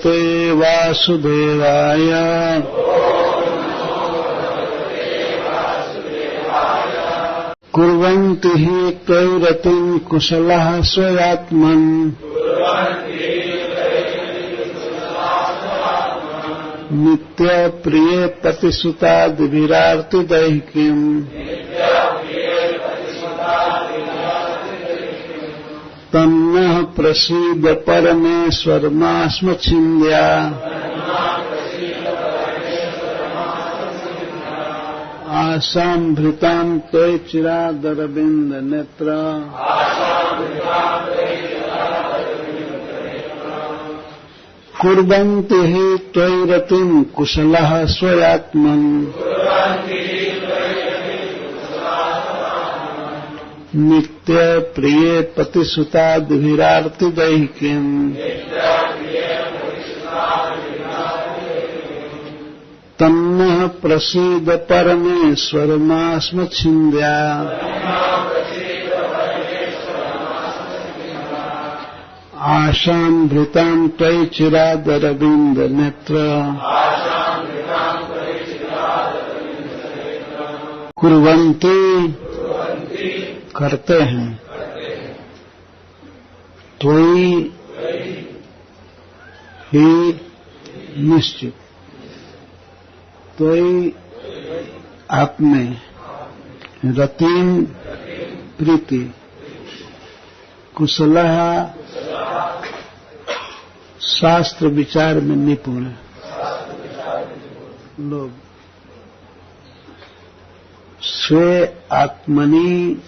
भगवते वासुदेवाय। कुर्वन्ति हि त्वय्रतिं कुशलः स्वयात्मन्। नित्यप्रिये पतिसुताद्विरार्तिदैहिकीम्। तन्नः प्रसीद परमेश्वरमास्मच्छिन्द्या। आशाम्भृतां त्वयि चिरादरविन्दनेत्र। कुर्वन्ति हि त्वय्रतिं कुशलः स्वयात्मन्। नित्य प्रिये पतिसुताद्विरार्तिदैहिकीम्। तन्नः प्रसीद परमेश्वरमास्मच्छिन्द्या। आशाम्भृतां त्वयि चिरादरविन्दनेत्र। कुर्वन्ति करते हैं, त्वयि ही निश्चित, त्वयि आप में, रतिम प्रीति, कुशलः शास्त्र विचार में निपुण लोग। स्वे आत्मनि,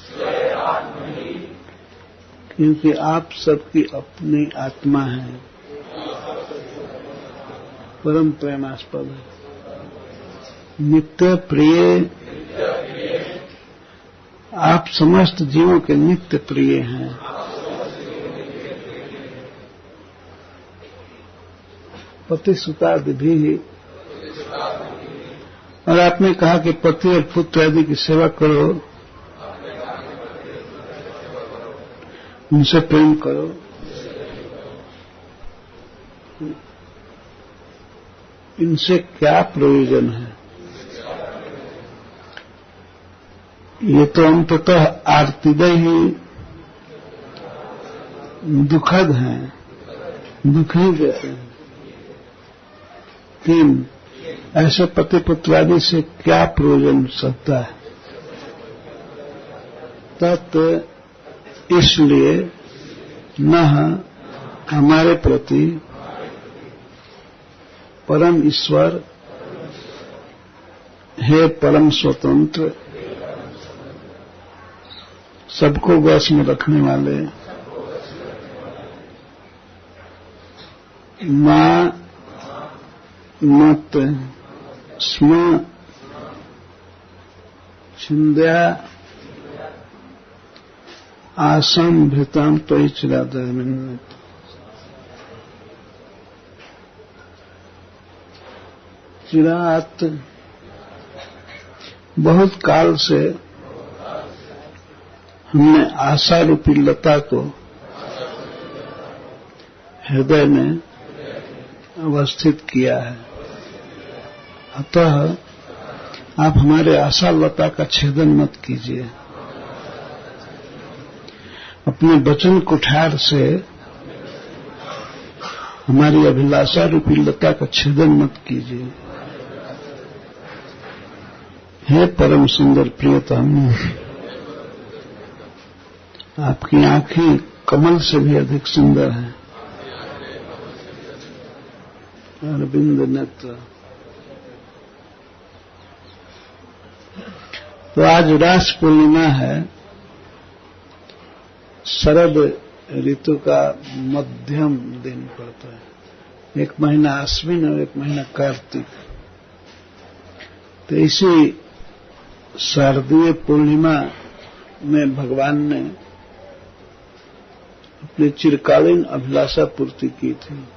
क्योंकि आप सबकी अपनी आत्मा है, परम प्रेमास्पद है। नित्य प्रिय, आप समस्त जीवों के नित्य प्रिय हैं। पतिसुतादि भी, और आपने कहा कि पति और पुत्र आदि की सेवा करो, उनसे प्रेम करो। इनसे क्या प्रयोजन है? ये तो अंततः आर्तिदय ही दुखद हैं, दुख ही देते हैं। तीन, ऐसे पति पुत्रादि से क्या प्रयोजन सकता है? तत् इसलिए न हमारे प्रति परम ईश्वर, हे परम स्वतंत्र, सबको वश में रखने वाले, मां मत स्म छिन्द्या आसंभृतां त्वयि चिरादरविन्दनेत्र। चिरात, बहुत काल से हमने आशा रूपी लता को हृदय में अवस्थित किया है। अतः आप हमारे आशा लता का छेदन मत कीजिए। अपने वचन कुठार से हमारी अभिलाषा रूपी लता का छेदन मत कीजिए। हे परम सुंदर प्रियतम, आपकी आंखें कमल से भी अधिक सुंदर हैं। अरविंद नेत्र। तो आज रास पूर्णिमा है, शरद ऋतु का मध्यम दिन पड़ता है। एक महीना आश्विन और एक महीना कार्तिक। तो इसी शारदीय पूर्णिमा में भगवान ने अपनी चिरकालीन अभिलाषा पूर्ति की थी।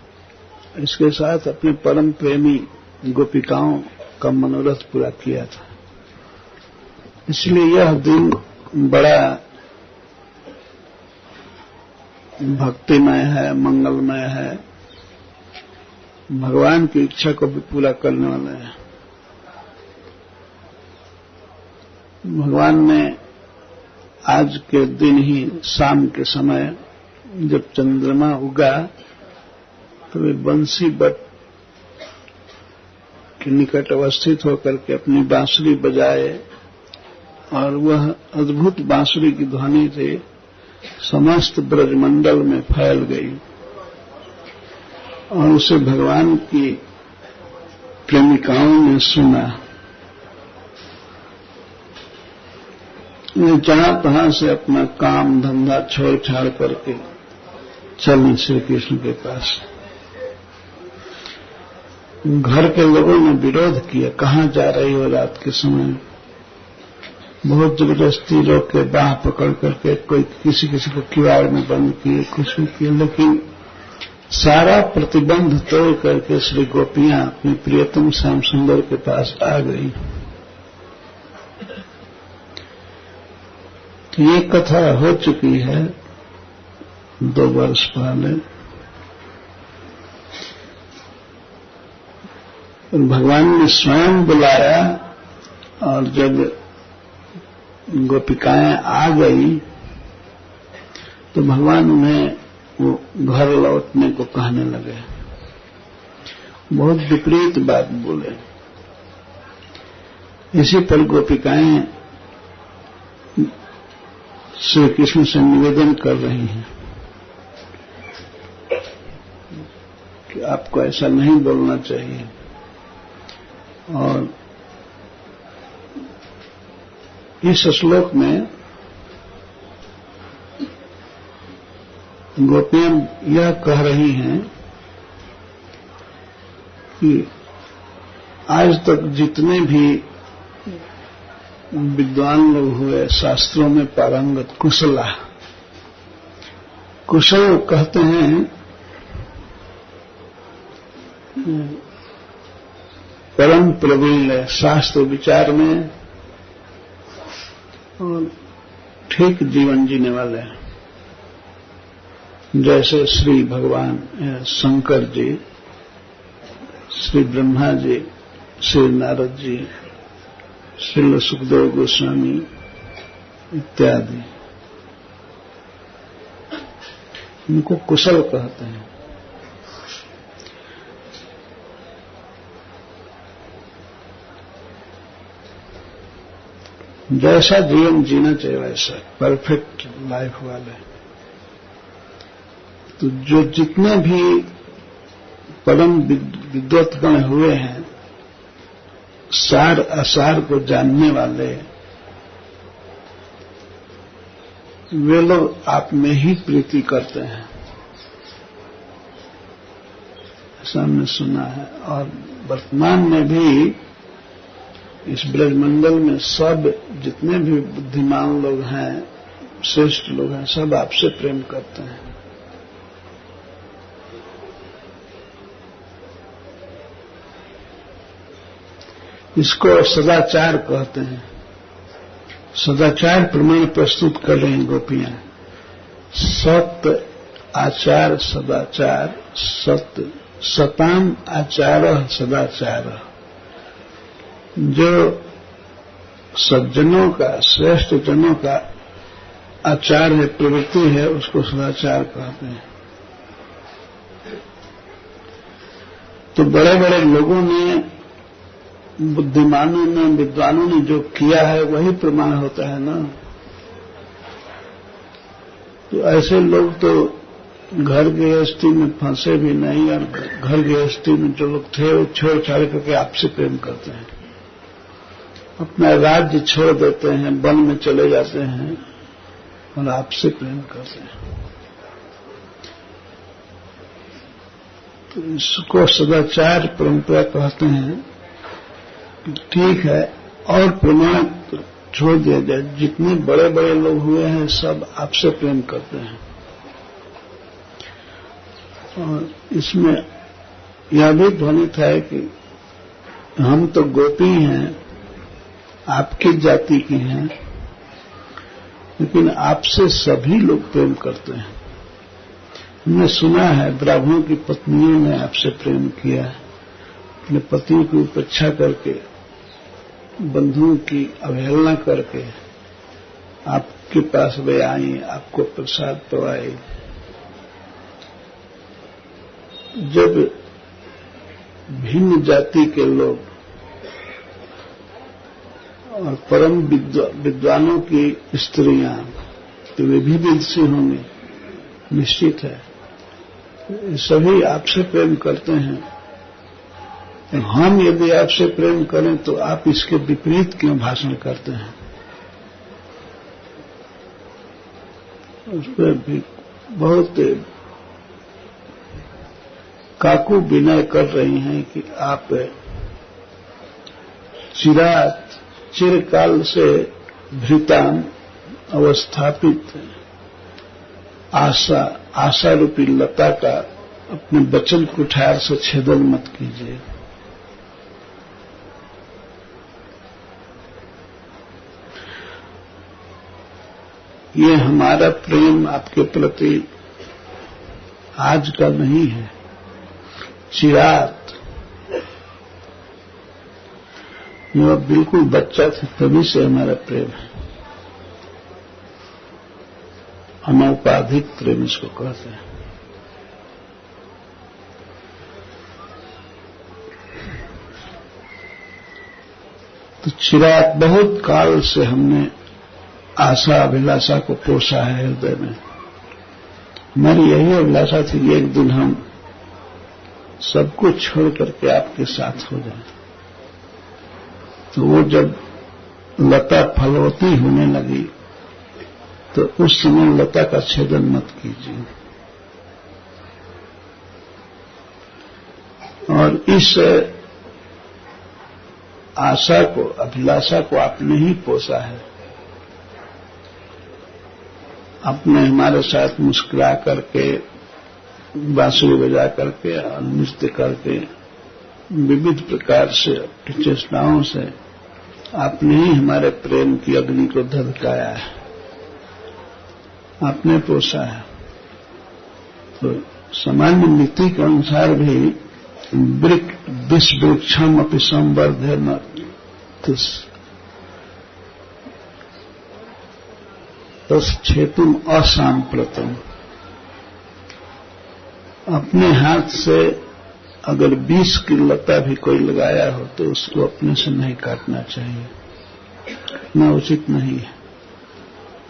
इसके साथ अपने परम प्रेमी गोपिकाओं का मनोरथ पूरा किया था। इसलिए यह दिन बड़ा भक्तिमय है, मंगलमय है। भगवान की इच्छा को भी पूरा करने वाले हैं। भगवान ने आज के दिन ही शाम के समय जब चंद्रमा उगा तो वे बंसी बट के निकट अवस्थित होकर के अपनी बांसुरी बजाए और वह अद्भुत बांसुरी की ध्वनि से समस्त ब्रजमंडल में फैल गई और उसे भगवान की प्रेमिकाओं ने सुना। वे जहां तहां से अपना काम धंधा छोड़ छाड़ करके चली श्री कृष्ण के पास। घर के लोगों ने विरोध किया, कहां जा रही हो रात के समय। बहुत जबरदस्ती रोक के बाह पकड़ करके कोई किसी को किवाड़ में बंद किए, कुछ भी किए, लेकिन सारा प्रतिबंध तोड़ करके श्री गोपियां अपने प्रियतम श्याम सुंदर के पास आ गई। ये कथा हो चुकी है 2 वर्ष पहले। भगवान ने स्वयं बुलाया और जब गोपिकाएं आ गई तो भगवान उन्हें वो घर लौटने को कहने लगे। बहुत विपरीत बात बोले। इसी पर गोपिकाएं श्री कृष्ण से निवेदन कर रही हैं कि आपको ऐसा नहीं बोलना चाहिए। और इस श्लोक में गोपियां यह कह रही हैं कि आज तक जितने भी विद्वान लोग हुए शास्त्रों में पारंगत कुशला, कुशल कहते हैं परम प्रवीण है शास्त्र विचार में और ठीक जीवन जीने वाले हैं। जैसे श्री भगवान शंकर जी, श्री ब्रह्मा जी, श्री नारद जी, श्री सुखदेव गोस्वामी इत्यादि, इनको कुशल कहते हैं। जैसा जीवन जीना चाहिए वैसा परफेक्ट लाइफ वाले। तो जो जितने भी परम विद्वत्गण हुए हैं, सार असार को जानने वाले, वे लोग आप में ही प्रीति करते हैं, ऐसा हमने सुना है। और वर्तमान में भी इस ब्रजमंडल में सब जितने भी बुद्धिमान लोग हैं, श्रेष्ठ लोग हैं, सब आपसे प्रेम करते हैं। इसको सदाचार कहते हैं। सदाचार प्रमाण प्रस्तुत कर रही गोपियां। सत्य आचार सदाचार, सत्य सताम आचार सदाचार। जो सज्जनों का, श्रेष्ठ जनों का आचार है, प्रवृत्ति है, उसको सदाचार कहते हैं। तो बड़े बड़े लोगों ने, बुद्धिमानों ने, विद्वानों ने जो किया है वही प्रमाण होता है ना। तो ऐसे लोग तो घर गृहस्थी में फंसे भी नहीं, और घर गृहस्थी में जो लोग थे वो छोड़ छाड़ करके आपसे प्रेम करते हैं, अपना राज्य छोड़ देते हैं, वन में चले जाते हैं और आपसे प्रेम करते हैं। तो इसको सदाचार परंपरा कहते हैं। ठीक है, और प्रमाण छोड़ दिया जाए। जितने बड़े बड़े लोग हुए हैं सब आपसे प्रेम करते हैं। और इसमें यह भी ध्वनित है कि हम तो गोपी हैं, आपकी जाति की हैं, लेकिन आपसे सभी लोग प्रेम करते हैं। हमने सुना है ब्राह्मणों की पत्नियों ने आपसे प्रेम किया, अपने पतियों की उपेक्षा करके, बंधुओं की अवहेलना करके आपके पास वे आई, आपको प्रसाद पवाई। जब भिन्न जाति के लोग और परम विद्वानों की स्त्रियां, तो वे भी विदुषी होंगे, निश्चित है। सभी आपसे प्रेम करते हैं। हम यदि आपसे प्रेम करें तो आप इसके विपरीत क्यों भाषण करते हैं? उस पर भी बहुत काकू विनय कर रही हैं कि आप चिरकाल से भृतान अवस्थापित आशा रूपी लता का अपने वचन कुठार से छेदन मत कीजिए। ये हमारा प्रेम आपके प्रति आज का नहीं है, चिराग जो बिल्कुल बच्चा था तभी से हमारा प्रेम है। अनौपाधिक प्रेम इसको कहते हैं। तो चिराग बहुत काल से हमने आशा अभिलाषा को पोषा है हृदय में। हमारी यही अभिलाषा थी कि एक दिन हम सब कुछ छोड़ करके आपके साथ हो जाएं। तो वो जब लता फलवती होने लगी तो उस समय लता का छेदन मत कीजिए। और इस आशा को, अभिलाषा को आपने ही पोषा है। आपने हमारे साथ मुस्कुरा करके, बांसुरी बजा करके और नृत्य करके, विविध प्रकार से अपनी चेष्टाओं से आपने ही हमारे प्रेम की अग्नि को धधकाया है, आपने पोषा है। तो सामान्य नीति के अनुसार भी विष वृक्षम अपि संवर्धन तच्छेतुम असाम्प्रतम। अपने हाथ से अगर 20 की लता भी कोई लगाया हो तो उसको अपने से नहीं काटना चाहिए, इतना उचित नहीं है।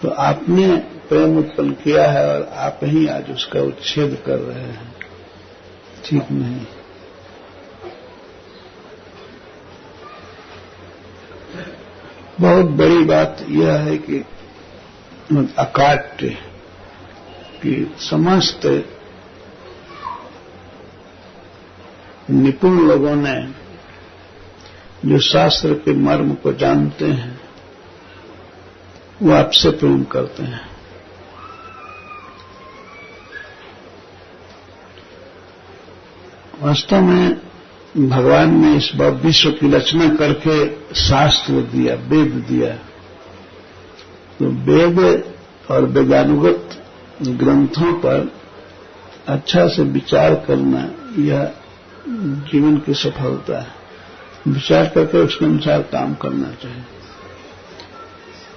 तो आपने प्रेम उत्पन्न किया है और आप ही आज उसका उच्छेद कर रहे हैं, ठीक नहीं। बहुत बड़ी बात यह है कि अकाट्य कि समस्त निपुण लोगों ने जो शास्त्र के मर्म को जानते हैं वो आपसे प्रेम करते हैं। वास्तव में भगवान ने इस विश्व की रचना करके शास्त्र दिया, वेद दिया। तो वेद और वेदानुगत ग्रंथों पर अच्छा से विचार करना यह जीवन की सफलता है। विचार करके उसके अनुसार काम करना चाहिए।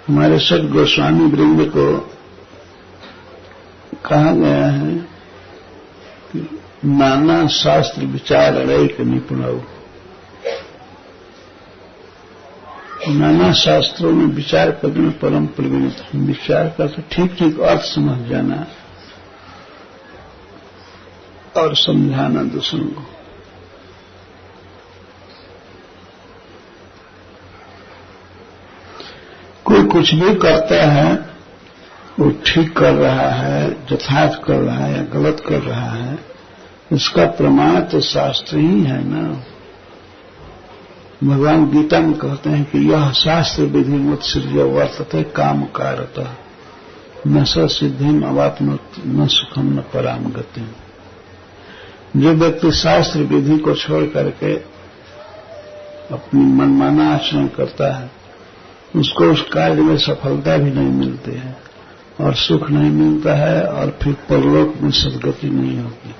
हमारे सद गोस्वामी वृंद को कहा गया है कि नाना शास्त्र विचार अड़ैक निपुण। नाना शास्त्रों में विचार करने में परम प्रवीणित। विचार करके ठीक ठीक अर्थ समझ जाना और समझाना दूसरों को। कोई कुछ भी करता है वो ठीक कर रहा है, यथार्थ कर रहा है या गलत कर रहा है, इसका प्रमाण तो शास्त्र ही है ना। भगवान गीता में कहते हैं कि यह शास्त्र विधि मुत्सृज्य वर्तते काम कारतः न स सिद्धिम अवाप्नोत न सुखम न पराम गतिम। जो व्यक्ति शास्त्र विधि को छोड़ करके अपनी मनमाना आचरण करता है उसको उस कार्य में सफलता भी नहीं मिलती है और सुख नहीं मिलता है और फिर परलोक में सद्गति नहीं होगी।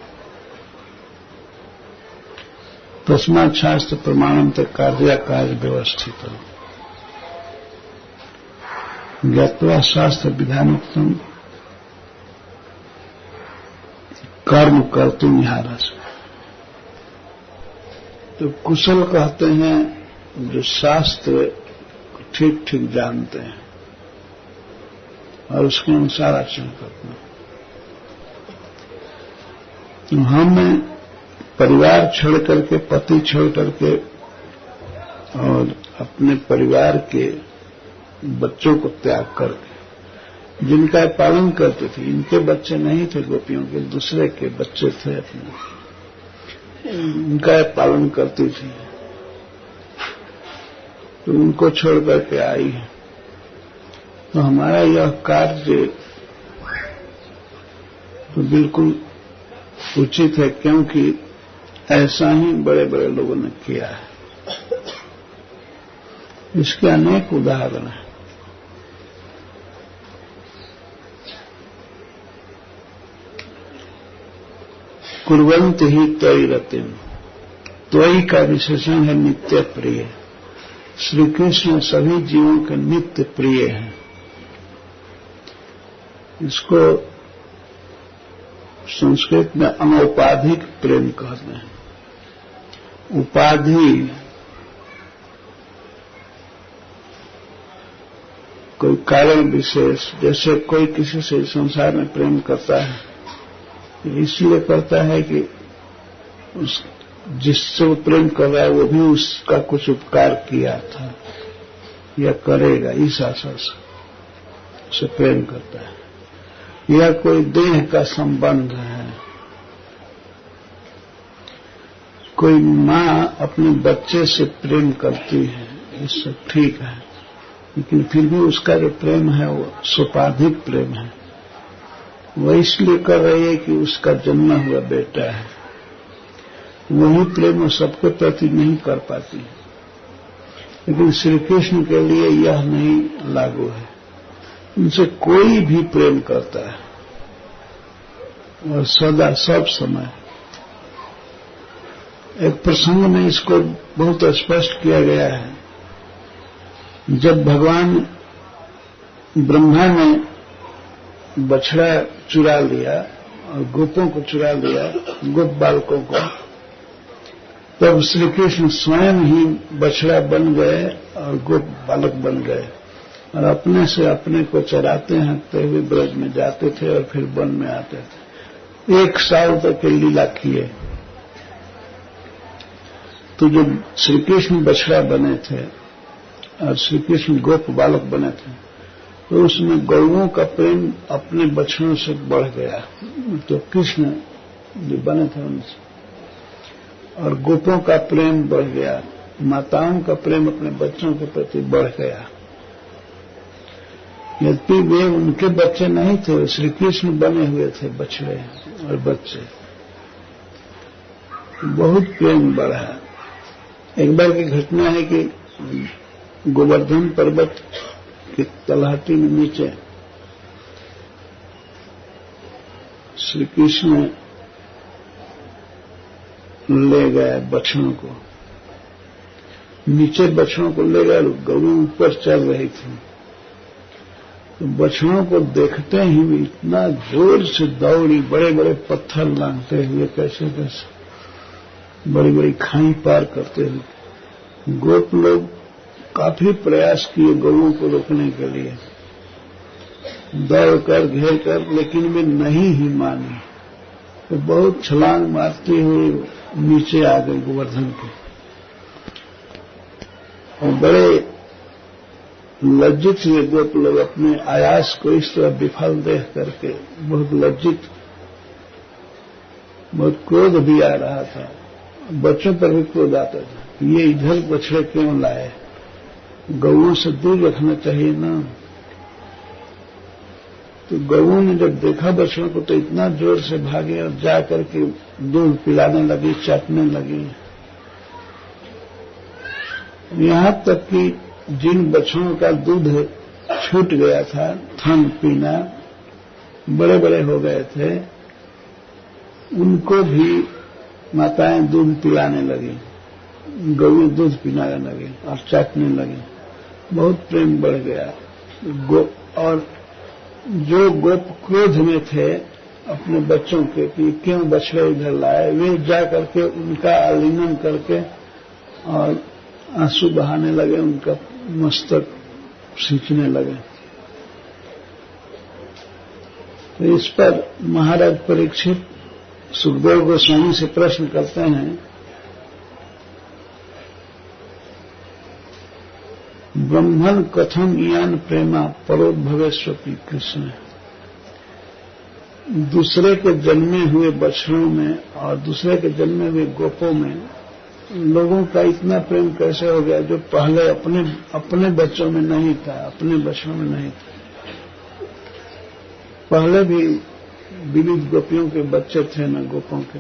तस्मात् शास्त्र प्रमाणम तक कार्य कार्य व्यवस्थित ज्ञात्वा शास्त्र विधानोक्तम कर्म कर्तुम इहारस। तो कुशल कहते हैं जो शास्त्र ठीक ठीक जानते हैं और उसके अनुसार आचरण करते हैं। तो हमें परिवार छोड़ करके, पति छोड़ करके और अपने परिवार के बच्चों को त्याग करके, जिनका पालन करते थे, इनके बच्चे नहीं थे गोपियों के, दूसरे के बच्चे थे अपने, उनका पालन करती थी, तो उनको छोड़ करके आई है। तो हमारा यह कार्य तो बिल्कुल उचित है, क्योंकि ऐसा ही बड़े बड़े लोगों ने किया है। इसके अनेक उदाहरण हैं। कुर्वन्ति ही त्वयि रतिम, त्वयि का विशेषण है नित्य प्रिय। श्री कृष्ण सभी जीवों के नित्य प्रिय हैं। इसको संस्कृत में अनौपाधिक प्रेम कहते हैं। उपाधि कोई कारण विशेष, जैसे कोई किसी से संसार में प्रेम करता है, इसलिए करता है कि जिससे वो प्रेम कर रहा है वो भी उसका कुछ उपकार किया था या करेगा, इस आशा से उसे प्रेम करता है। या कोई देह का संबंध है, कोई मां अपने बच्चे से प्रेम करती है, इससे ठीक है, लेकिन फिर भी उसका जो प्रेम है वो सोपाधिक प्रेम है। वह इसलिए कर रही है कि उसका जन्मा हुआ बेटा है। वही प्रेम वो सबके प्रति नहीं कर पाती, लेकिन श्री कृष्ण के लिए यह नहीं लागू है। उनसे कोई भी प्रेम करता है और सदा सब समय। एक प्रसंग में इसको बहुत स्पष्ट किया गया है। जब भगवान ब्रह्मा ने बछड़ा चुरा लिया और गोपों को चुरा लिया, गोप बालकों को, तब श्री कृष्ण स्वयं ही बछड़ा बन गए और गोप बालक बन गए और अपने से अपने को चराते हंसते हुए ब्रज में जाते थे और फिर वन में आते थे। 1 साल तक लीला किए। तो जब श्री कृष्ण बछड़ा बने थे और श्री कृष्ण गोप बालक बने थे, तो उसमें गौओं का प्रेम अपने बछड़ों से बढ़ गया। तो कृष्ण जो बने थे उनसे, और गोपों का प्रेम बढ़ गया, माताओं का प्रेम अपने बच्चों के प्रति बढ़ गया। यद्यपि वे उनके बच्चे नहीं थे, श्री कृष्ण बने हुए थे बछड़े और बच्चे। बहुत प्रेम बढ़ा। एक बार की घटना है कि गोवर्धन पर्वत की तलहटी में नीचे श्री कृष्ण ले गए बछड़ों को, नीचे बछड़ों को ले गए, गौएं ऊपर चल रही थी। तो बछड़ों को देखते ही भी इतना जोर से दौड़ी, बड़े बड़े पत्थर लांघते हुए, कैसे कैसे बड़ी बड़ी खाई पार करते हुए। गोप लोग काफी प्रयास किए गौओं को रोकने के लिए, दौड़कर घेर कर, लेकिन वे नहीं ही मानी। तो बहुत छलांग मारती हुई नीचे आ गए गोवर्धन के, और बड़े लज्जित हुए गोप लोग अपने आयास को इस तरह विफल देख करके, बहुत लज्जित, बहुत क्रोध भी आ रहा था। बच्चों पर भी क्रोध आता था, ये इधर बछड़े क्यों लाए, गौओं से दूर रखना चाहिए ना। तो गौओं ने जब देखा बछड़ों को तो इतना जोर से भागे और जा करके दूध पिलाने लगी, चाटने लगी। यहां तक कि जिन बछड़ों का दूध छूट गया था, थन पीना, बड़े बड़े हो गए थे, उनको भी माताएं दूध पिलाने लगी, गौएं दूध पिलाने लगी और चाटने लगी। बहुत प्रेम बढ़ गया। और जो गोप क्रोध में थे अपने बच्चों के कि क्यों बछड़े इधर लाए, वे जा करके उनका आलिंगन करके और आंसू बहाने लगे, उनका मस्तक सींचने लगे। तो इस पर महाराज परीक्षित सुखदेव गोस्वामी से प्रश्न करते हैं, ब्रह्मण कथम इयान प्रेमा परोद्भवेश्वपि कृष्ण। दूसरे के जन्मे हुए बछड़ों में और दूसरे के जन्मे हुए गोपों में लोगों का इतना प्रेम कैसे हो गया जो पहले अपने बच्चों में नहीं था, अपने बछड़ों में नहीं था। पहले भी विविध गोपियों के बच्चे थे न गोपों के,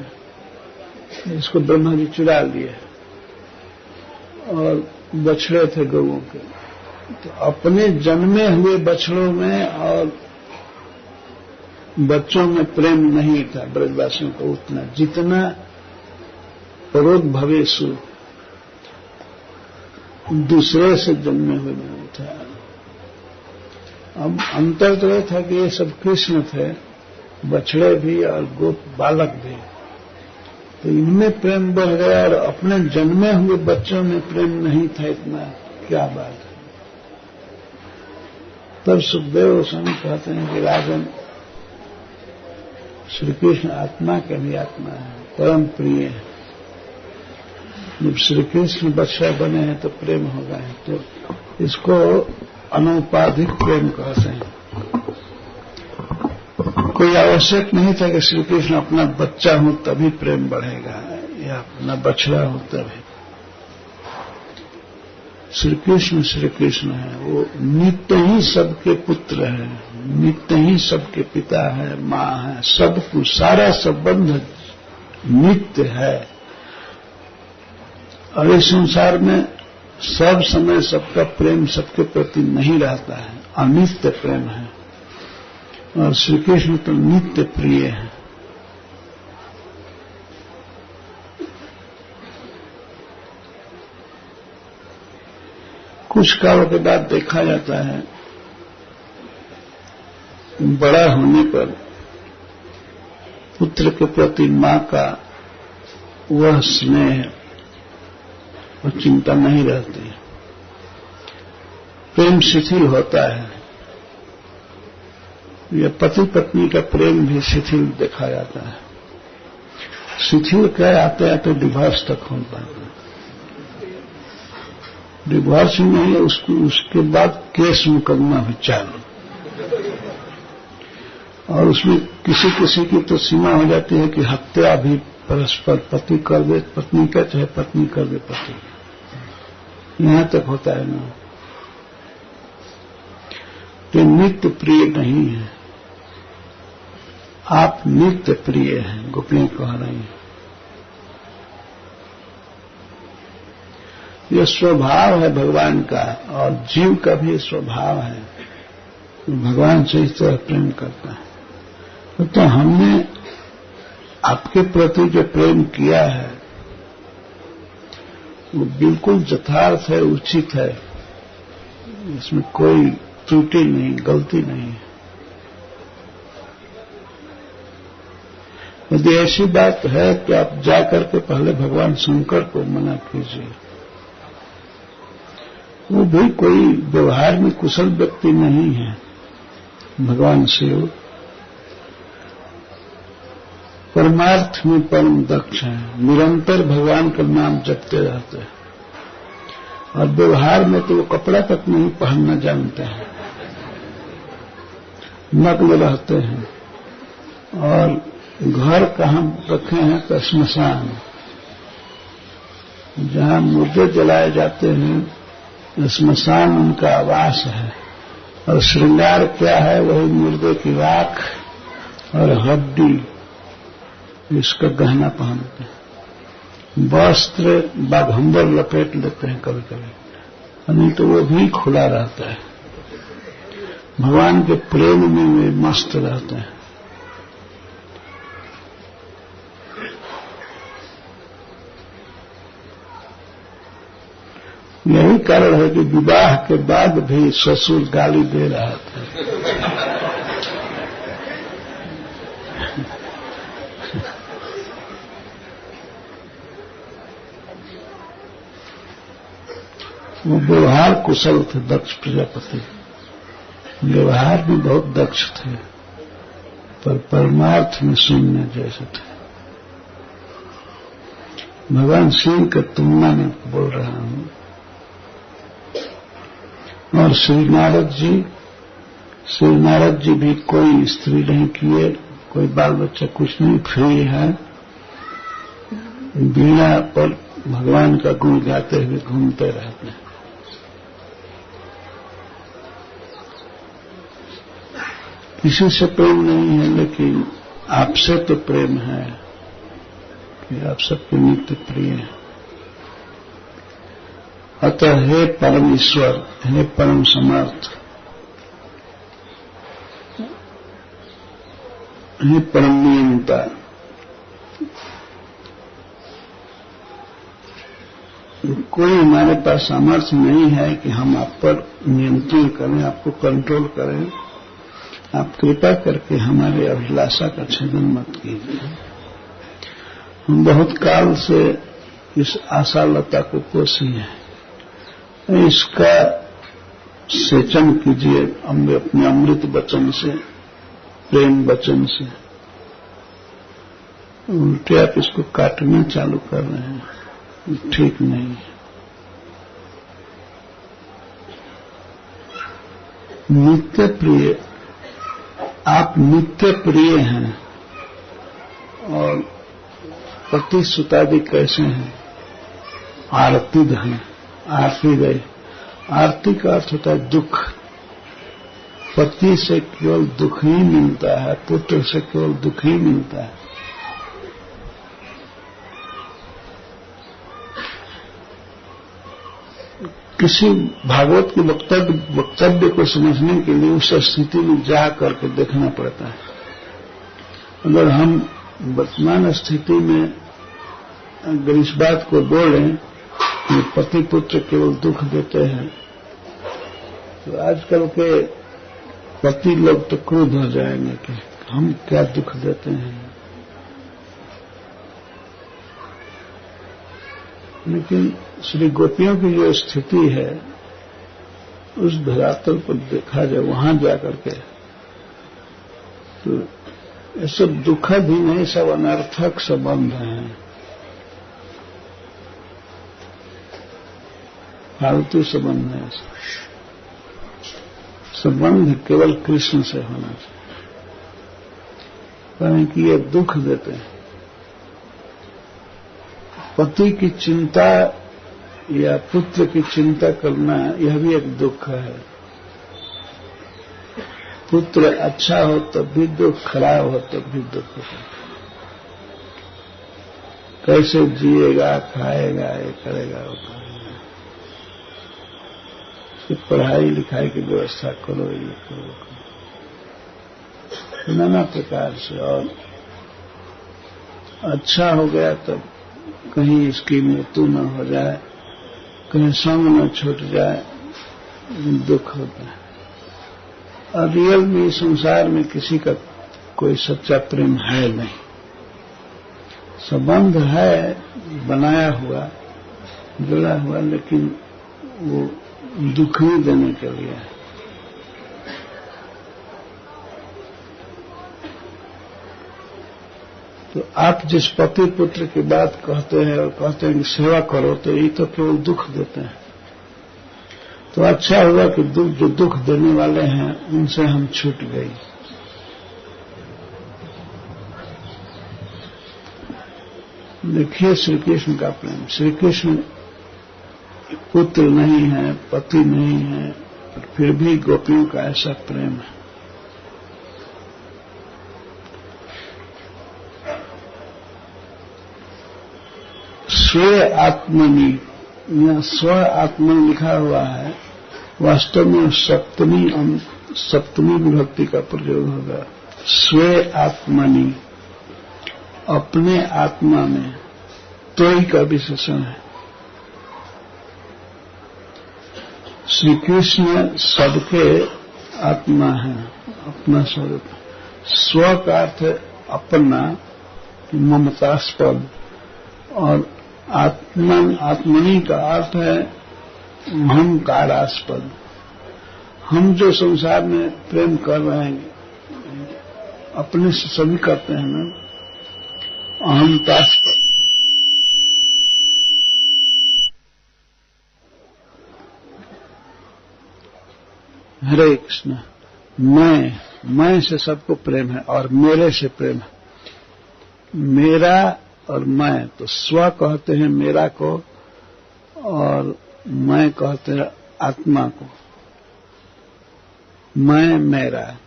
इसको ब्रह्मा जी चुरा लिए और बछड़े थे गौओं के। तो अपने जन्मे हुए बछड़ों में और बच्चों में प्रेम नहीं था ब्रजवासियों को उतना, जितना परोद्भवेषु दूसरे से जन्मे हुए में था। अब अंतर तो यह था कि ये सब कृष्ण थे, बछड़े भी और गोप बालक भी, तो इनमें प्रेम बढ़ गया और अपने जन्मे हुए बच्चों में प्रेम नहीं था इतना। क्या बात है। तब सुखदेव गोस्वामी कहते हैं कि राजन, श्री कृष्ण आत्मा के भी आत्मा है, परम प्रिय है। जब श्री कृष्ण बच्चा बने हैं तो प्रेम हो गए हैं, तो इसको अनौपाधिक प्रेम कहते हैं। कोई आवश्यक नहीं था कि श्री कृष्ण अपना बच्चा हो तभी प्रेम बढ़ेगा या अपना बछड़ा हो तभी। श्री कृष्ण है, वो नित्य ही सबके पुत्र है, नित्य ही सबके पिता है, माँ है, सब कुछ सारा संबंध नित्य है। और इस संसार में सब समय सबका प्रेम सबके प्रति नहीं रहता है, अनित्य प्रेम है। और श्री कृष्ण तो नित्य प्रिय है। कुछ कालों के बाद देखा जाता है, बड़ा होने पर पुत्र के प्रति मां का वह स्नेह और चिंता नहीं रहती, प्रेम शिथिल होता है। यह पति पत्नी का प्रेम भी शिथिल देखा जाता है। शिथिल क्या, आते आते डिवोर्स तक होता है। डिवोर्स ही नहीं है, उसके बाद केस मुकदमा भी चालू, और उसमें किसी किसी की तो सीमा हो जाती है कि हत्या भी परस्पर, पति कर दे पत्नी का, चाहे पत्नी कर दे पति, यहां तक होता है ना। तो नित्य प्रिय नहीं है, आप नित्य प्रिय हैं, गोपियां कह रही हैं। यह स्वभाव है भगवान का, और जीव का भी स्वभाव है, भगवान से इस तरह प्रेम करता है। तो हमने आपके प्रति जो प्रेम किया है वो बिल्कुल यथार्थ है, उचित है, इसमें कोई त्रुटि नहीं, गलती नहीं है। यदि ऐसी बात है कि आप जाकर के पहले भगवान शंकर को मना कीजिए। वो भी कोई व्यवहार में कुशल व्यक्ति नहीं है, भगवान शिव परमार्थ में परम दक्ष है, निरंतर भगवान का नाम जपते रहते हैं, और व्यवहार में तो वो कपड़ा तक नहीं पहनना जानते हैं, नग्न रहते हैं। और घर कहाँ रखे हैं तो श्मशान, जहां मुर्दे जलाए जाते हैं श्मशान उनका आवास है, और श्रृंगार क्या है, वही मुर्दे की राख और हड्डी, इसका गहना पहनते हैं। वस्त्र बाघंबर लपेट लेते हैं कभी कभी, नहीं तो वो भी खुला रहता है। भगवान के प्रेम में वे मस्त रहते हैं। यही कारण है कि विवाह के बाद भी ससुर गाली दे रहा था। वो व्यवहार कुशल थे दक्ष प्रजापति, व्यवहार में बहुत दक्ष थे, पर परमार्थ में शून्य जैसे थे। भगवान शिव की तुलना में बोल रहा हूं। और श्री नारद जी भी कोई स्त्री नहीं किए, कोई बाल बच्चा कुछ नहीं, फ्री है, वीणा पर भगवान का गुण गाते हुए घूमते रहते हैं। किसी से प्रेम नहीं है, लेकिन आपसे तो प्रेम है कि आप सबके नित्य प्रिय हैं। अतः हे परम ईश्वर, हे परम समर्थ, हे परम नियंता, कोई हमारे पास सामर्थ्य नहीं है कि हम आप पर नियंत्रण करें, आपको कंट्रोल करें। आप कृपा करके हमारे अभिलाषा का छेदन मत कीजिए। हम बहुत काल से इस आशा लता को पोसी है, इसका सेचन कीजिए अपने अमृत वचन से, प्रेम वचन से। उल्टे आप इसको काटना चालू कर रहे हैं, ठीक नहीं है। नित्य प्रिय, आप नित्य प्रिय हैं। और पति सुतादि कैसे हैं? आरतिद हैं, आरती गए। आरती का अर्थ होता है दुख। पति से केवल दुख ही मिलता है, पुत्र से केवल दुख ही मिलता है। किसी भागवत के वक्तव्य को समझने के लिए उस स्थिति में जा करके देखना पड़ता है। अगर हम वर्तमान स्थिति में अगर इस बात को बोलें कि पति पुत्र केवल दुख देते हैं, तो आजकल के पति लोग तो क्रोध हो जाएंगे कि हम क्या दुख देते हैं। लेकिन श्री गोपियों की जो स्थिति है, उस धरातल पर देखा जाए, वहां जाकर के, तो ये सब दुखद ही नहीं, सब अनर्थक संबंध हैं, फालतू संबंध है। संबंध केवल कृष्ण से होना चाहिए, कारण कि ये दुख देते हैं। पति की चिंता या पुत्र की चिंता करना, यह भी एक दुख है। पुत्र अच्छा हो तब भी दुख, खराब हो तब भी दुख होता है। कैसे जिएगा, खाएगा, ये करेगा, वो करेगा। सिर्फ पढ़ाई लिखाई की व्यवस्था करो, ये करो, नाना प्रकार से। और अच्छा हो गया तब कहीं इसकी मृत्यु न हो जाए, कहीं संग न छूट जाए, दुख होता है। और रियल में संसार में किसी का कोई सच्चा प्रेम है नहीं। संबंध है बनाया हुआ, जुड़ा हुआ, लेकिन वो दुख ही देने के लिए है। तो आप जिस पति पुत्र की बात कहते हैं और कहते हैं कि सेवा करो, तो ये तो केवल दुख देते हैं। तो अच्छा हुआ कि जो दुख देने वाले हैं उनसे हम छूट गए। देखिए श्री कृष्ण का प्रेम। श्री कृष्ण पुत्र नहीं है, पति नहीं है, पर फिर भी गोपियों का ऐसा प्रेम है। स्व आत्मनि, यहाँ स्व आत्मनि लिखा हुआ है, वास्तव में सप्तमी सप्तमी विभक्ति का प्रयोग होगा। स्वे आत्मनि, अपने आत्मा में, तोई का विशेषण है। श्री कृष्ण सबके आत्मा है, अपना स्वरूप। स्व का अर्थ है अपना, ममतास्पद, और आत्मनि का अर्थ है अहंकारास्पद। हम जो संसार में प्रेम कर रहे हैं अपने से सभी करते हैं ना, अहंतास्पद। हरे कृष्ण। मैं से सबको प्रेम है और मेरे से प्रेम है। मेरा और मैं, तो स्व कहते हैं मेरा को और मैं कहते हैं आत्मा को। मैं मेरा,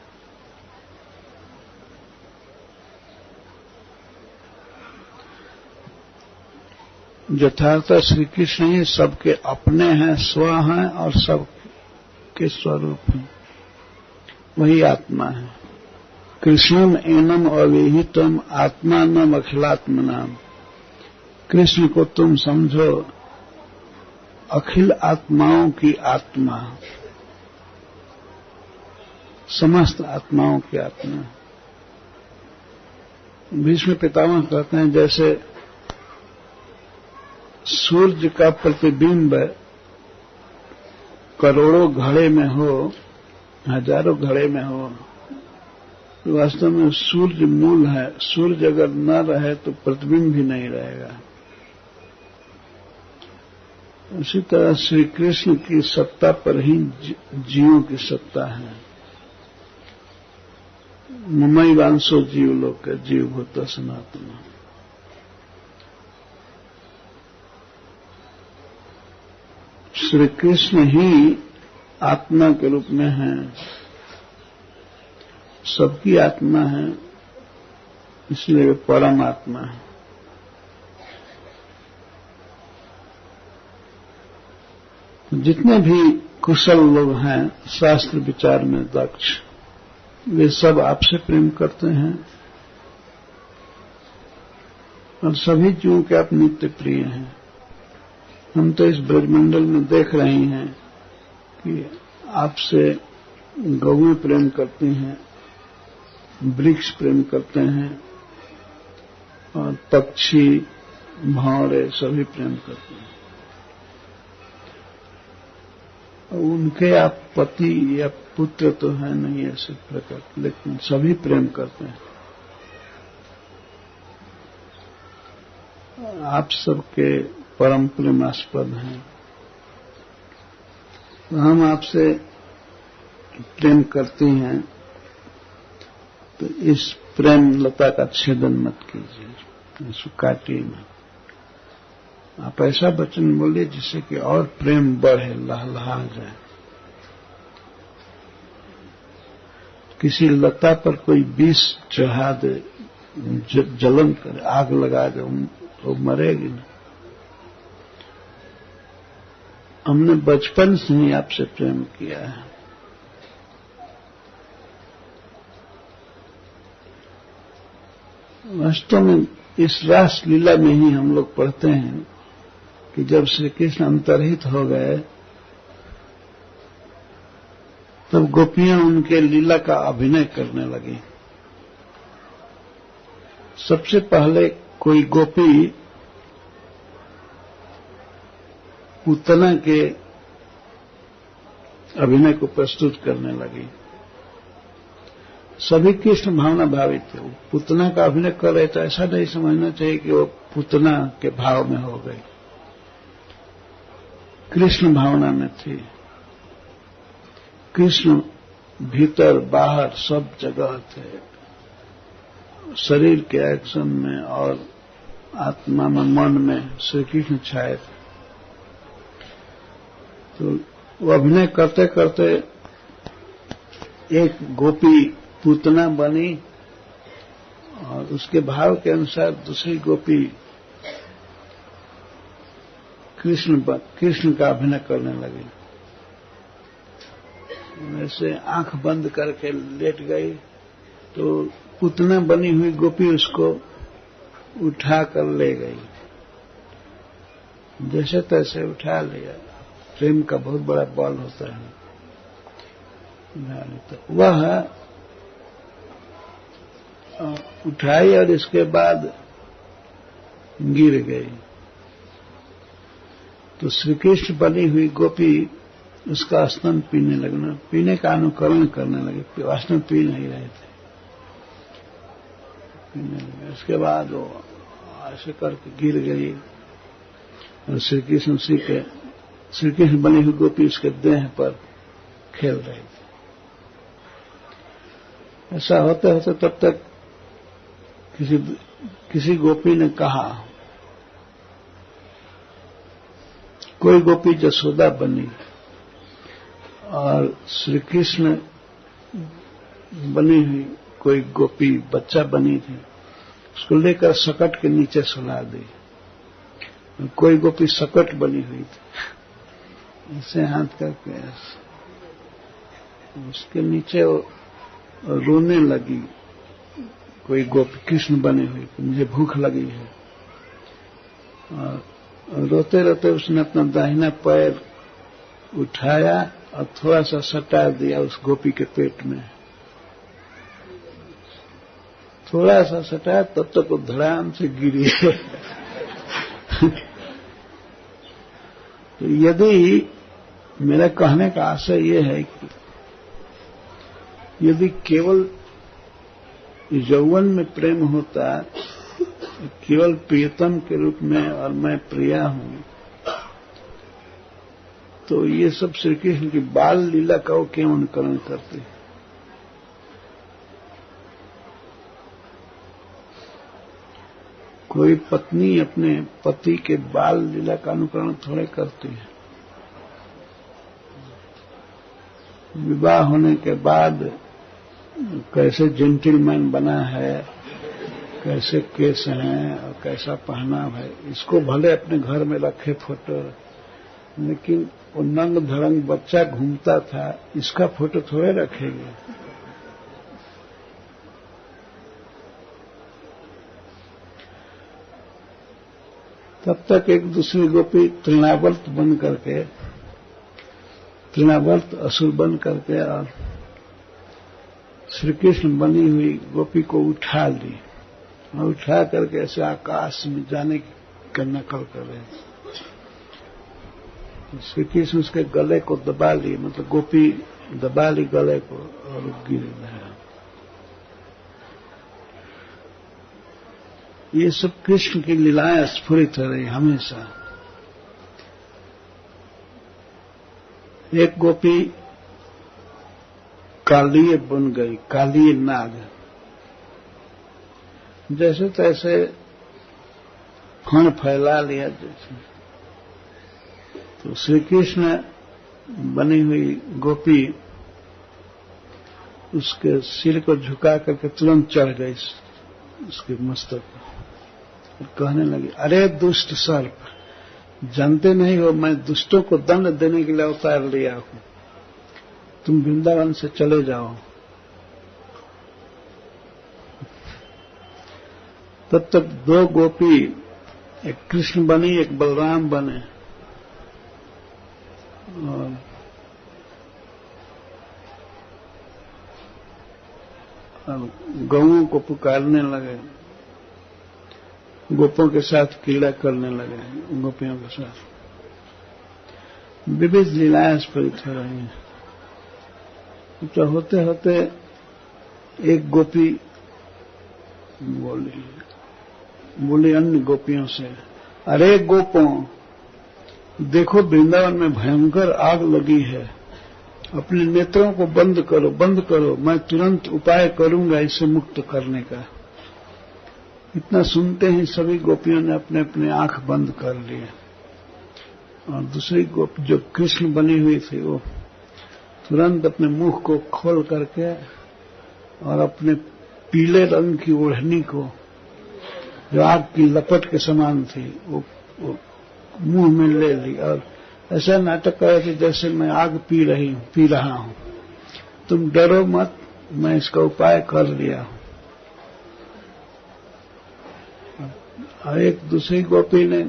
यथार्थ श्री कृष्ण ही सबके अपने हैं, स्व हैं और सबके स्वरूप हैं, वही आत्मा है। कृष्णम एनम अविहितम आत्मानम अखिलात्मनाम। कृष्ण को तुम समझो अखिल आत्माओं की आत्मा, समस्त आत्माओं की आत्मा। भीष्म पितामह कहते हैं जैसे सूर्य का प्रतिबिंब करोड़ों घड़े में हो, हजारों घड़े में हो, वास्तव में सूर्य मूल है। सूर्य अगर न रहे तो प्रतिबिंब भी नहीं रहेगा। उसी तरह श्री कृष्ण की सत्ता पर ही जीवों की सत्ता है। ममई वांसो जीव लोक का जीव भूत सनातन। श्री कृष्ण ही आत्मा के रूप में है, सबकी आत्मा है, इसलिए वे परम आत्मा है। जितने भी कुशल लोग हैं शास्त्र विचार में दक्ष, वे सब आपसे प्रेम करते हैं और सभी जीवों के आप नित्य प्रिय हैं। हम तो इस ब्रजमंडल में देख रहे हैं कि आपसे गौएं प्रेम करती हैं, वृक्ष प्रेम करते हैं और पक्षी, भौरे सभी प्रेम करते हैं। उनके आप पति या पुत्र तो है नहीं ऐसे प्रकार, लेकिन सभी प्रेम करते हैं। आप सबके परम प्रेमास्पद हैं। हम आपसे प्रेम करती हैं तो इस प्रेम लता का छेदन मत कीजिए, इसको काटिए मत। आप ऐसा वचन बोलिए जिससे कि और प्रेम बढ़े, लहलहा जाए। किसी लता पर कोई विष चढ़ा दे, जलन करे, आग लगा दे, तो मरेगी ना। हमने बचपन से ही आपसे प्रेम किया है। वास्तव में इस रास लीला में ही हम लोग पढ़ते हैं कि जब श्री कृष्ण अंतर्हित हो गए तब गोपियां उनके लीला का अभिनय करने लगी। सबसे पहले कोई गोपी पूतना के अभिनय को प्रस्तुत करने लगी। सभी कृष्ण भावना भावित थे। वो पूतना का अभिनय कर रहे तो ऐसा नहीं समझना चाहिए कि वो पूतना के भाव में हो गई, कृष्ण भावना में थी। कृष्ण भीतर बाहर सब जगह थे, शरीर के एक्शन में और आत्मा में, मन में श्री कृष्ण छाए थे। तो वो अभिनय करते करते एक गोपी पूतना बनी और उसके भाव के अनुसार दूसरी गोपी कृष्ण का अभिनय करने लगी। वैसे आंख बंद करके लेट गई तो पुतना बनी हुई गोपी उसको उठा कर ले गई। जैसे तैसे उठा लिया। प्रेम का बहुत बड़ा बल होता है। तो वह उठाई और इसके बाद गिर गई। तो श्री कृष्ण बनी हुई गोपी उसका स्तन पीने लगना, पीने का अनुकरण करने लगे। वास्तव में पी नहीं रहे थे, पीने लगे। उसके बाद वो ऐसे करके गिर गई और श्री कृष्ण बनी हुई गोपी उसके देह पर खेल रही थी। ऐसा होते होते तब तक किसी गोपी ने कहा, कोई गोपी जसोदा बनी और श्री कृष्ण बनी हुई कोई गोपी बच्चा बनी थी, उसको लेकर सकट के नीचे सुला दी। कोई गोपी सकट बनी हुई थी, ऐसे हाथ करके उसके नीचे रोने लगी। कोई गोपी कृष्ण बनी हुई, मुझे भूख लगी है। और रोते रोते उसने अपना दाहिना पैर उठाया और थोड़ा सा सटा दिया उस गोपी के पेट में। थोड़ा सा सटाया, तब तक वो धड़ाम से गिरी है। तो यदि मेरा कहने का आशय ये है कि यदि केवल यौवन में प्रेम होता, केवल प्रियतम के रूप में और मैं प्रिया हूं, तो ये सब श्री कृष्ण की बाल लीला का वो क्यों अनुकरण करते हैं? कोई पत्नी अपने पति के बाल लीला का अनुकरण थोड़े करती है। विवाह होने के बाद कैसे जेंटलमैन बना है, कैसे केस हैं और कैसा पहनाव है, इसको भले अपने घर में रखे फोटो, लेकिन वो नंग धड़ंग बच्चा घूमता था, इसका फोटो थोड़े रखेंगे। तब तक एक दूसरी गोपी तृणावर्त बन करके, तृणावर्त असुर बन करके और श्री कृष्ण बनी हुई गोपी को उठा ली और उठा करके ऐसे आकाश में जाने की नकल कर रहे थे। श्री कृष्ण उसके गले को दबा ली, मतलब गोपी दबा ली गले को और गिर गया। ये सब कृष्ण की लीलाएं स्फुरित हो रही हमेशा। एक गोपी कालीय बन गई, कालीय नाग। जैसे तैसे फण फैला लिया जैसे। तो श्री कृष्ण बनी हुई गोपी उसके सिर को झुका करके तुरंत चढ़ गई उसके मस्तक पर। कहने लगी, अरे दुष्ट सर्प, जानते नहीं हो मैं दुष्टों को दंड देने के लिए अवतार लिया हूं, तुम वृंदावन से चले जाओ। तब तक दो गोपी, एक कृष्ण बनी एक बलराम बने, और गौओं को पुकारने लगे, गोपों के साथ क्रीड़ा करने लगे, गोपियों के साथ विविध लीलाएं स्फुरित हो रही हैं। तो होते होते एक गोपी बोली अन्य गोपियों से, अरे गोपों, देखो वृंदावन में भयंकर आग लगी है, अपने नेत्रों को बंद करो, बंद करो, मैं तुरंत उपाय करूंगा इसे मुक्त करने का। इतना सुनते ही सभी गोपियों ने अपने अपने आंख बंद कर लिए और दूसरी गोपी जो कृष्ण बनी हुई थी वो तुरंत अपने मुख को खोल करके और अपने पीले रंग की ओढ़नी को, जो आग की लपट के समान थी, वो मुंह में ले ली और ऐसा नाटक कर रही थी जैसे मैं आग पी रहा हूं। तुम डरो मत, मैं इसका उपाय कर लिया हूं। और एक दूसरी गोपी ने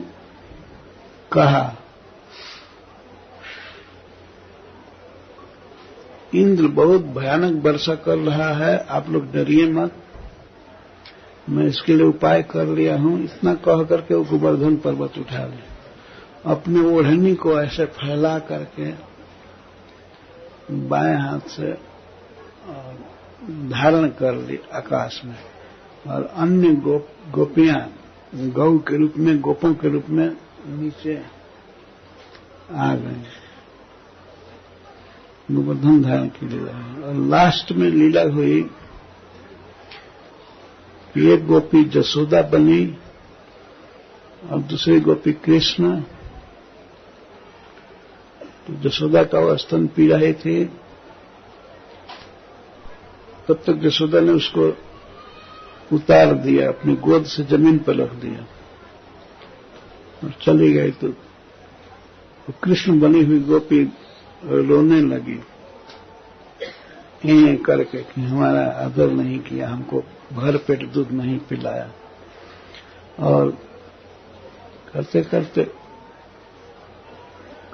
कहा, इंद्र बहुत भयानक वर्षा कर रहा है, आप लोग डरिए मत, मैं इसके लिए उपाय कर लिया हूं। इतना कह करके वो गोवर्धन पर्वत उठा लिया, अपने ओढ़नी को ऐसे फैला करके बाएं हाथ से धारण कर ली आकाश में, और अन्य गोपियां गौ के रूप में, गोपों के रूप में नीचे आ गए। गोवर्धन धारण की लीला है। और लास्ट में लीला हुई, एक गोपी जसोदा बनी और दूसरी गोपी कृष्ण। तो जसोदा का वो स्तन पी रहे थे, तब तक जसोदा ने उसको उतार दिया, अपनी गोद से जमीन पर रख दिया और चली गई। तो कृष्ण बनी हुई गोपी रोने लगी ये करके कि हमारा आदर नहीं किया, हमको भर पेट दूध नहीं पिलाया। और करते करते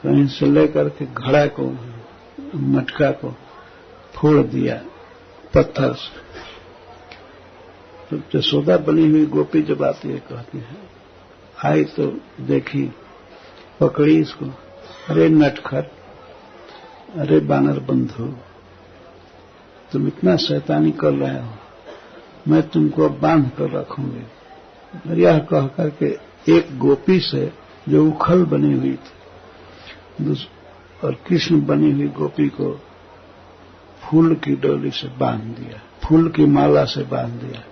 कहीं से लेकर के घड़ा को, मटका को फोड़ दिया पत्थर से। तो जसोदा बनी हुई गोपी जब आती है, कहती है, आई तो देखी, पकड़ी इसको, अरे नटखट, अरे बानर बंधु, तुम इतना शैतानी कर रहे हो, मैं तुमको बांध कर रखूंगी। और यह कह करके एक गोपी से जो उखल बनी हुई थी और कृष्ण बनी हुई गोपी को फूल की डोली से बांध दिया, फूल की माला से बांध दिया।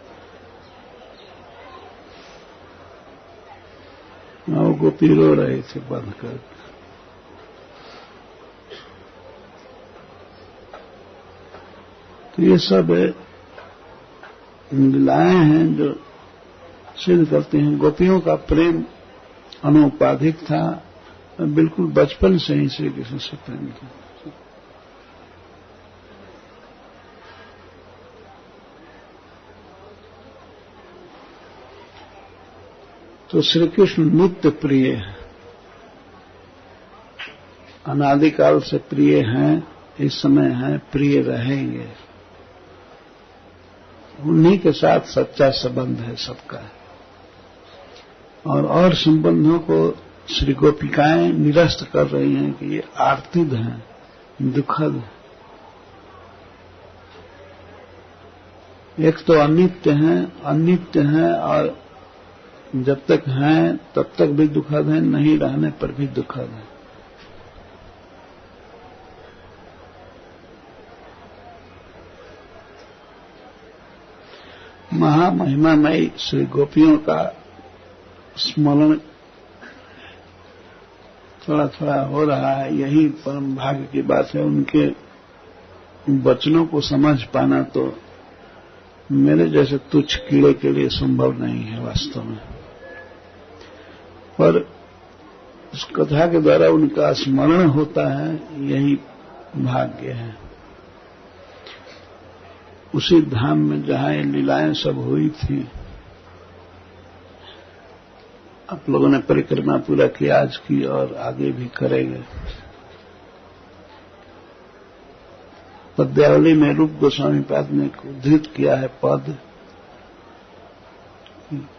वो गोपी रो रहे थे बांध कर। तो ये सब लीलाएं हैं जो सिद्ध करते हैं गोपियों का प्रेम अनौपाधिक था, बिल्कुल बचपन से ही श्री कृष्ण से प्रेम था। तो श्री कृष्ण नित्य प्रिय है, अनादिकाल से प्रिय हैं, इस समय हैं, प्रिय रहेंगे। उन्हीं के साथ सच्चा संबंध है सबका। और संबंधों को श्री गोपिकाएं निरस्त कर रही हैं कि ये आर्तिद हैं, दुखद हैं। एक तो अनित्य हैं और जब तक हैं तब तक भी दुखद हैं, नहीं रहने पर भी दुखद हैं। महामहिमामयी श्री गोपियों का स्मरण थोड़ा थोड़ा हो रहा है, यही परम भाग्य की बात है। उनके वचनों को समझ पाना तो मेरे जैसे तुच्छ कीड़े के लिए संभव नहीं है वास्तव में, पर उस कथा के द्वारा उनका स्मरण होता है, यही भाग्य है। उसी धाम में जहां ये लीलाएं सब हुई थी, आप लोगों ने परिक्रमा पूरा की, आज की और आगे भी करेंगे। पद्यावली में रूप गोस्वामी पाद ने उद्धृत किया है पद,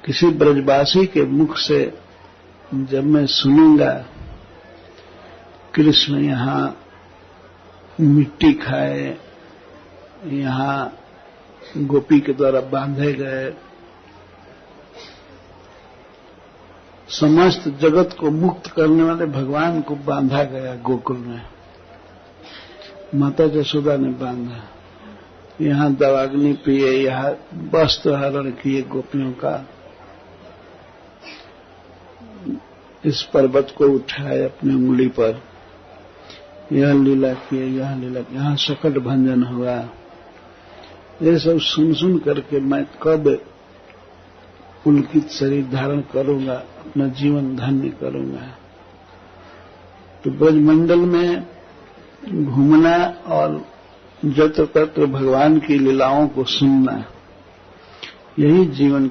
किसी ब्रजवासी के मुख से जब मैं सुनूंगा कृष्ण यहां मिट्टी खाए, यहां गोपी के द्वारा बांधे गए, समस्त जगत को मुक्त करने वाले भगवान को बांधा गया गोकुल में, माता जसोदा ने बांधा, यहां दवाग्नि पिए, यहां वस्त्र हरण किए गोपियों का, इस पर्वत को उठाए अपनी उंगली पर, यह लीला किए, यह लीला, यहां शकट भंजन हुआ। ये सब सुन सुन करके मैं कब पुलकित शरीर धारण करूंगा, अपना जीवन धन्य करूंगा। तो ब्रजमंडल में घूमना और जत्र तत्र भगवान की लीलाओं को सुनना, यही जीवन